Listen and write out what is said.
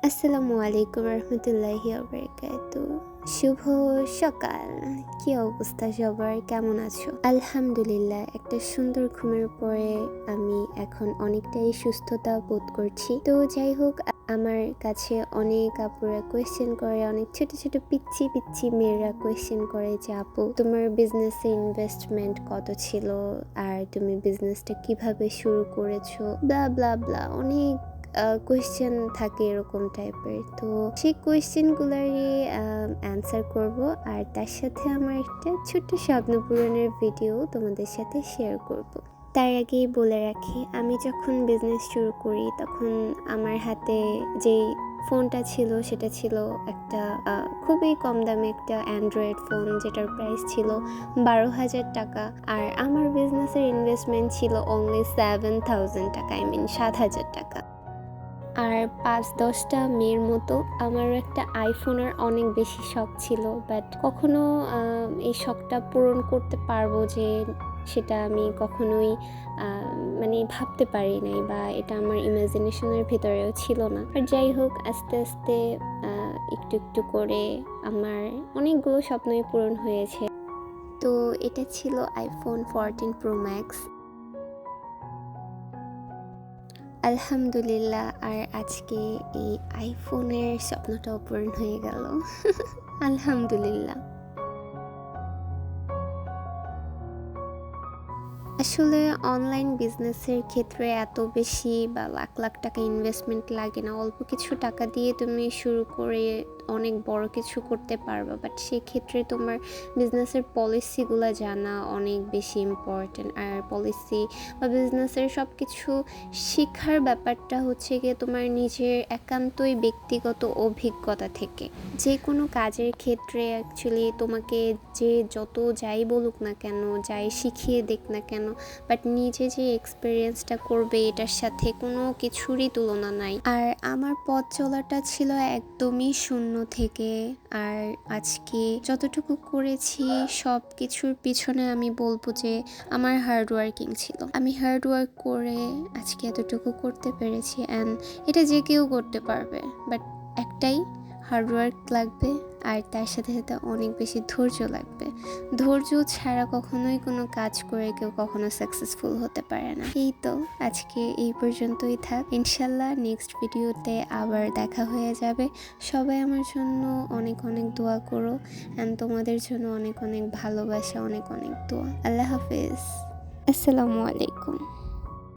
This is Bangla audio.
আসসালামু আলাইকুম রহমতুল্লাহি ওয়াবারাকাতু। শুভ সকাল। কি অবস্থা সবার, কেমন আছো? আলহামদুলিল্লাহ, একটা সুন্দর ঘুমের পরে আমি এখন অনেকটাই সুস্থতা বোধ করছি। তো যাই হোক, আমার কাছে অনেক আপুরা কোয়েশ্চেন করে, অনেক ছোট ছোট পিচ্ছি পিচ্ছি মেয়েরা কোয়েশ্চেন করে যে আপু, তোমার বিজনেসে ইনভেস্টমেন্ট কত ছিল, আর তুমি বিজনেসটা কিভাবে শুরু করেছো, ব্লা ব্লা ব্লা, অনেক কোয়েশ্চেন থাকে এরকম টাইপের। তো সেই কোয়েশ্চেনগুলোরই অ্যান্সার করব, আর তার সাথে আমার একটা ছোট্ট স্বপ্ন পূরণের ভিডিও তোমাদের সাথে শেয়ার করব। তার আগেই বলে রাখি, আমি যখন বিজনেস শুরু করি তখন আমার হাতে যেই ফোনটা ছিল সেটা ছিল একটা খুবই কম দামে একটা অ্যান্ড্রয়েড ফোন, যেটার প্রাইস ছিল 12,000 টাকা। আর আমার বিজনেসের ইনভেস্টমেন্ট ছিল অনলি 7,000 টাকা, 7,000 টাকা। আর 5-10টা মেয়ের মতো আমারও একটা আইফোনের অনেক বেশি শখ ছিল, বাট কখনো এই শখটা পূরণ করতে পারবো যে সেটা আমি কখনোই মানে ভাবতে পারি নাই, বা এটা আমার ইমাজিনেশনের ভিতরেও ছিল না। আর যাই হোক, আস্তে আস্তে একটু একটু করে আমার অনেকগুলো স্বপ্নই পূরণ হয়েছে। তো এটা ছিল আইফোন 14 প্রো ম্যাক্স। আলহামদুলিল্লাহ, আর আজকে এই আইফোনের স্বপ্নটাও পূরণ হয়ে গেল। আলহামদুলিল্লাহ। আসলে অনলাইন বিজনেসের ক্ষেত্রে এত বেশি বা লাখ লাখ টাকা ইনভেস্টমেন্ট লাগে না, অল্প কিছু টাকা দিয়ে তুমি শুরু করে অনেক বড় কিছু করতে পারবা। বাট সেক্ষেত্রে তোমার বিজনেসের পলিসিগুলো জানা অনেক বেশি ইম্পর্টেন্ট। আর পলিসি বা বিজনেসের সব কিছু শেখার ব্যাপারটা হচ্ছে গিয়ে তোমার নিজের একান্তই ব্যক্তিগত অভিজ্ঞতা থেকে। যে কোনো কাজের ক্ষেত্রে অ্যাকচুয়ালি তোমাকে যে যত যাই বলুক না কেন, যাই শিখিয়ে দেখ না কেন, বাট নিজে যে এক্সপিরিয়েন্সটা করবে এটার সাথে কোনো কিছুরই তুলনা নাই। আর আমার পথ চলাটা ছিল একদমই শূন্য থেকে, আর আজকে যতটুকু করেছি সব কিছুর পিছনে আমি বলবো যে আমার হার্ডওয়ার্কিং ছিল। আমি হার্ডওয়ার্ক করে আজকে এতটুকু করতে পেরেছি, অ্যান্ড এটা যে কেউ করতে পারবে, বাট একটাই হার্ডওয়ার্ক লাগবে, আর তার সাথে সাথে অনেক বেশি ধৈর্য লাগবে। ধৈর্য ছাড়া কখনোই কোনো কাজ করে কেউ কখনো সাকসেসফুল হতে পারে না। এই তো, আজকে এই পর্যন্তই থাক। ইনশাল্লাহ নেক্সট ভিডিওতে আবার দেখা হয়ে যাবে। সবাই আমার জন্য অনেক অনেক দোয়া করো, অ্যান্ড তোমাদের জন্য অনেক অনেক ভালোবাসা, অনেক অনেক দোয়া। আল্লাহ হাফেজ। আসসালামু আলাইকুম।